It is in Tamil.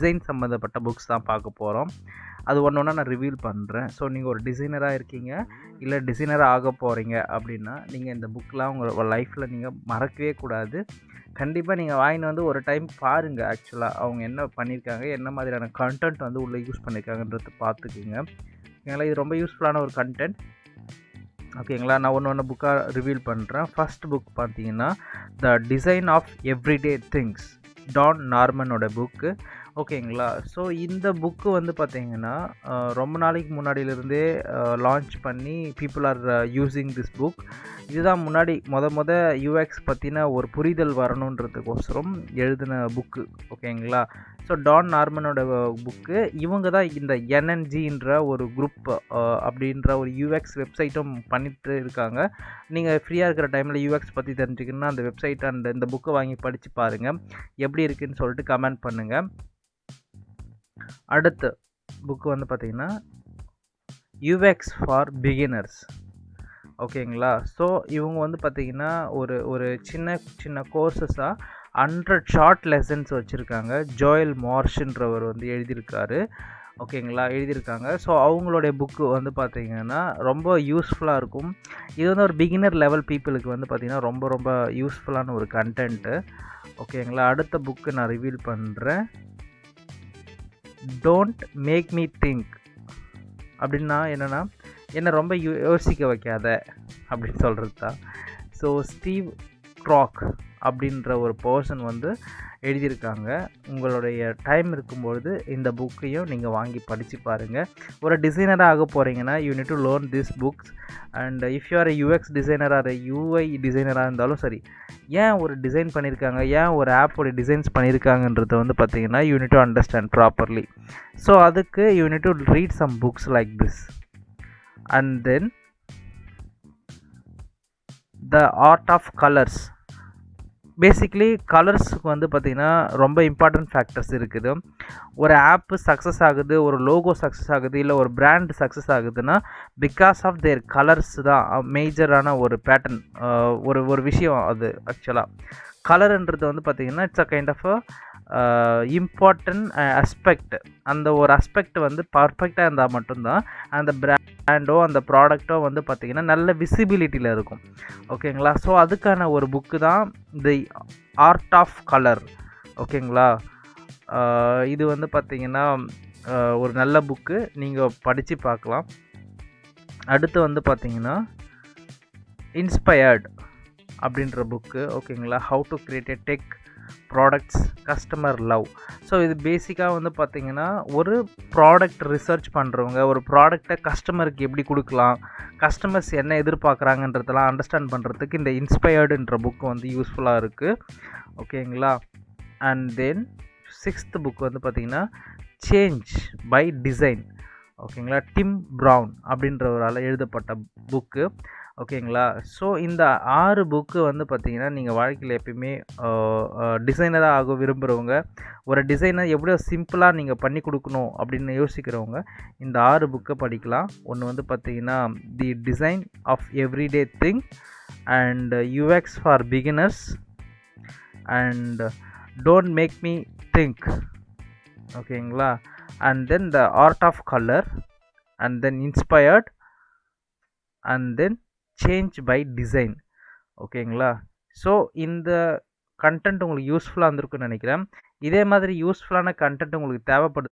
டிசைன் சம்மந்தப்பட்ட புக்ஸ் தான் பார்க்க போகிறோம். அது ஒன்று ஒன்றா நான் ரிவீல் பண்ணுறேன். ஸோ நீங்கள் ஒரு டிசைனராக இருக்கீங்க, இல்லை டிசைனராக ஆக போகிறீங்க அப்படின்னா நீங்கள் இந்த புக்கெலாம் உங்கள் லைஃப்பில் நீங்கள் மறக்கவே கூடாது. கண்டிப்பாக நீங்கள் வாங்கின்னு வந்து ஒரு டைம் பாருங்கள். ஆக்சுவலாக அவங்க என்ன பண்ணியிருக்காங்க, என்ன மாதிரியான கண்டென்ட் வந்து உள்ளே யூஸ் பண்ணியிருக்காங்கன்றது பார்த்துக்குங்க. ஓகேங்களா, இது ரொம்ப யூஸ்ஃபுல்லான ஒரு கண்டென்ட். ஓகேங்களா, நான் ஒன்று புக்காக ரிவீல் பண்ணுறேன். ஃபஸ்ட் புக் பார்த்தீங்கன்னா the design of everyday things, Don நார்மனோட புக்கு. ஓகேங்களா, ஸோ இந்த புக்கு வந்து பார்த்திங்கன்னா ரொம்ப நாளைக்கு முன்னாடியிலேருந்தே லான்ச் பண்ணி people are using this book. இதுதான் முன்னாடி யூஎக்ஸ் பற்றின ஒரு புரிதல் வரணுன்றதுக்கோசரம் எழுதின புக்கு. ஓகேங்களா, ஸோ டான் நார்மனோட புக்கு. இவங்க தான் இந்த என்என்ஜின்ற ஒரு குரூப் அப்படின்ற ஒரு யூஎக்ஸ் வெப்சைட்டும் பண்ணிட்டு இருக்காங்க. நீங்கள் ஃப்ரீயாக இருக்கிற டைமில் யூஎக்ஸ் பற்றி தெரிஞ்சுக்கணுன்னா அந்த வெப்சைட் அண்ட் இந்த புக்கை வாங்கி படித்து பாருங்கள், எப்படி இருக்குதுன்னு சொல்லிட்டு கமெண்ட் பண்ணுங்கள். அடுத்த புக்கு வந்து பார்த்திங்கன்னா யூஎக்ஸ் ஃபார் பிகினர்ஸ். ஓகேங்களா, ஸோ இவங்க வந்து பார்த்திங்கன்னா ஒரு சின்ன சின்ன கோர்சஸாக 100 ஷார்ட் லெசன்ஸ் வச்சுருக்காங்க. ஜோயல் மார்ஷ்ன்றவர் வந்து எழுதியிருக்காரு. ஓகேங்களா, எழுதியிருக்காங்க. ஸோ அவங்களுடைய புக்கு வந்து பார்த்திங்கன்னா ரொம்ப யூஸ்ஃபுல்லாக இருக்கும். இது வந்து ஒரு பிகினர் லெவல் பீப்புளுக்கு வந்து பார்த்திங்கன்னா ரொம்ப ரொம்ப யூஸ்ஃபுல்லான ஒரு கண்டென்ட்டு. ஓகேங்களா, அடுத்த புக்கு நான் ரிவீல் பண்ணுறேன். டோன்ட் மேக் மீ திங்க் அப்படின்னா என்னென்னா, என்னை ரொம்ப யோசிக்க வைக்காத அப்படின்னு சொல்கிறது தான். ஸோ ஸ்டீவ் க்ராக் அப்படின்ற ஒரு பர்சன் வந்து எழுதியிருக்காங்க. உங்களுடைய டைம் இருக்கும்பொழுது இந்த புக்கையும் நீங்கள் வாங்கி படித்து பாருங்கள். ஒரு டிசைனராக ஆக போகிறீங்கன்னா you need to learn this books. And if you are UX டிசைனராக ஆர் யூஐ டிசைனராக இருந்தாலும் சரி, ஏன் ஒரு டிசைன் பண்ணியிருக்காங்க, ஏன் ஒரு ஆப்போட டிசைன்ஸ் பண்ணியிருக்காங்கன்றத வந்து பார்த்தீங்கன்னா you need to understand properly. So அதுக்கு you need to read some books like this. And then the art of colours. Basically கலர்ஸுக்கு வந்து பார்த்திங்கன்னா ரொம்ப இம்பார்ட்டன்ட் ஃபேக்டர்ஸ் இருக்குது. ஒரு ஆப்பு சக்ஸஸ் ஆகுது, ஒரு லோகோ சக்ஸஸ் ஆகுது, இல்லை ஒரு பிராண்ட் சக்ஸஸ் ஆகுதுன்னா பிகாஸ் ஆஃப் தேர் கலர்ஸ் தான் மேஜரான ஒரு பேட்டர்ன், ஒரு விஷயம். அது ஆக்சுவலாக கலருன்றது வந்து பார்த்திங்கன்னா it's a kind of important aspect. அந்த ஒரு அஸ்பெக்ட் வந்து பர்ஃபெக்டாக இருந்தால் மட்டும்தான் அந்த பிராண்டோ அந்த ப்ராடக்டோ வந்து பார்த்திங்கன்னா நல்ல விசிபிலிட்டியில் இருக்கும். ஓகேங்களா, ஸோ அதுக்கான ஒரு புக்கு தான் தி ஆர்ட் ஆஃப் கலர். ஓகேங்களா, இது வந்து பார்த்திங்கன்னா ஒரு நல்ல புக்கு, நீங்கள் படித்து பார்க்கலாம். அடுத்து வந்து பார்த்திங்கன்னா இன்ஸ்பயர்ட் அப்படின்ற புக்கு. ஓகேங்களா, how to create a tech products customer love. So இது பேசிக்காக வந்து பார்த்திங்கன்னா ஒரு ப்ராடக்ட் ரிசர்ச் பண்ணுறவங்க ஒரு ப்ராடக்டை கஸ்டமருக்கு எப்படி கொடுக்கலாம், கஸ்டமர்ஸ் என்ன எதிர்பார்க்குறாங்கன்றதெல்லாம் அண்டர்ஸ்டாண்ட் பண்ணுறதுக்கு இந்த இன்ஸ்பயர்டுன்ற புக்கு வந்து யூஸ்ஃபுல்லாக இருக்குது. ஓகேங்களா, அண்ட் தென் 6th புக் வந்து பார்த்திங்கன்னா சேஞ்ச் பை டிசைன். ஓகேங்களா, டிம் ப்ரவுன் அப்படின்றவரால் எழுதப்பட்ட புக்கு. ஓகேங்களா, ஸோ இந்த 6 புக்கு வந்து பார்த்திங்கன்னா நீங்கள் வாழ்க்கையில் எப்பயுமே டிசைனராக ஆக விரும்புகிறவங்க, ஒரு டிசைனர் எப்படியோ சிம்பிளாக நீங்கள் பண்ணி கொடுக்கணும் அப்படின்னு யோசிக்கிறவங்க இந்த 6 புக்கை படிக்கலாம். ஒன்று வந்து பார்த்திங்கன்னா the design of everyday thing and UX for beginners and don't make me think. ஓகேங்களா, and then the art of colour and then inspired and then change by design. ஓகேங்களா, ஸோ இந்த கண்டென்ட் உங்களுக்கு யூஸ்ஃபுல்லாக இருந்திருக்குன்னு நினைக்கிறேன். இதே மாதிரி யூஸ்ஃபுல்லான கண்டென்ட் உங்களுக்கு தேவைப்படுது